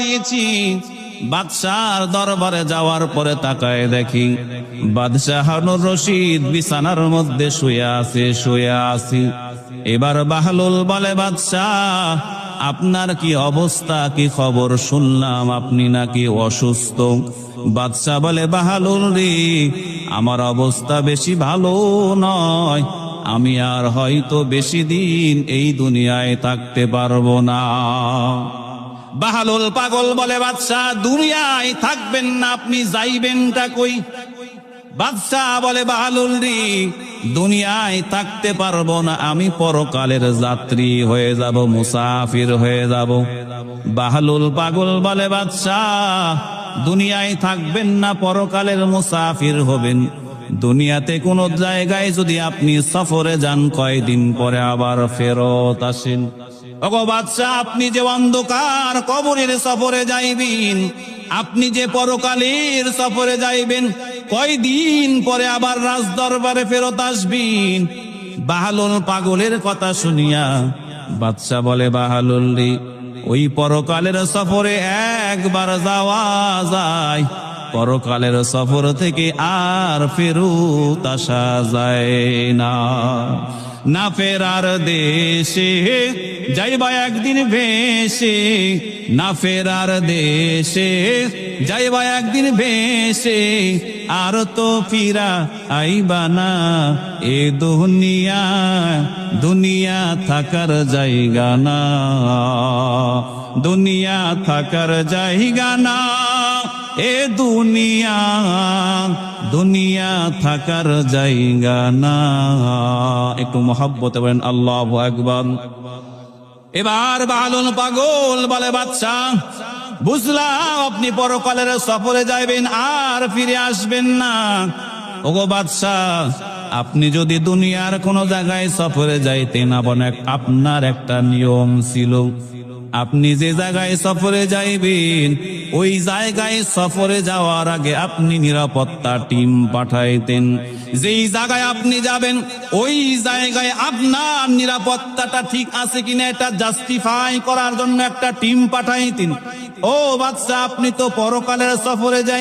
দিয়েছি। বাদশার দরবারে যাওয়ার পরে তাকায় দেখি বাদশাহ হারুনুর রশিদ বিছানার মধ্যে শুয়ে আছে। এবার বাহলুল বলে, বাদশাহ আপনার কি অবস্থা, কি খবর? শুনলাম আপনি নাকি অসুস্থ। বাদশাহ বলে, বাহলুল রে, আমার অবস্থা বেশি ভালো নয়, আমি আর হয়তো বেশি দিন এই দুনিয়ায় থাকতে পারবো না। বাহলুল পাগল বলে, বাদশাহ দুনিয়ায় থাকবেন না, আপনি যাইবেনটা কই? বাদশাহ বলে, বাহলুল রে, দুনিয়ায় থাকতে পারবো না, আমি পরকালের যাত্রী হয়ে যাব, মুসাফির হয়ে যাব। বাহলুল পাগল বলে, বাদশাহ দুনিয়ায় থাকবেন না, পরকালের মুসাফির হবেন। দুনিয়াতে কোন জায়গায় যদি আপনি সফরে যান, কয়দিন পরে আবার ফেরত আসেন। ওগো বাদশাহ, আপনি যে অন্ধকার কবরের সফরে যাইবেন, আপনি যে পরকালের সফরে যাইবেন, কয়দিন পরে আবার রাজ দরবারে ফেরত আসবেন। বাহলুল পাগলের কথা শুনিয়া বাদশাহ বলে, বাহলুল রে, ওই পরকালের সফরে একবার যাওয়া যায়, পরকালের সফর থেকে আর ফেরত আসা যায় না। না ফেরার দেশে যাইবা একদিন ভেসে, না ফেরার দেশে যাইবা একদিন ভেসে, আর তো ফিরা আইবা না এ দুনিয়া, দুনিয়া থাকার জায়গা না, দুনিয়া থাকার জায়গা না, এ দুনিয়া, দুনিয়া থাকার জায়গা না। একটু মহব্বতে বলেন আল্লাহু আকবার। এবার বাহলুল পাগল বলে, বাদশাহ বুঝলাম আপনি পরকালের সফরে যাইবেন, আর ফিরে আসবেন না। ওগো বাদশাহ, আপনি যদি দুনিয়ার কোন জায়গায় সফরে যাইতেন, আপনার একটা নিয়ম ছিল, আপনি যে জায়গায় সফরে যাইবেন, ওই জায়গায় সফরে যাওয়ার আগে আপনি নিরাপত্তা টিম পাঠাইতেন। যেই জায়গায় আপনি যাবেন, ওই জায়গায় আপনার নিরাপত্তাটা ঠিক আছে কিনা এটা জাস্টিফাই করার জন্য একটা টিম পাঠাইতেন। ও বাদশাহ, আপনি তো পরকালের সফরে যাই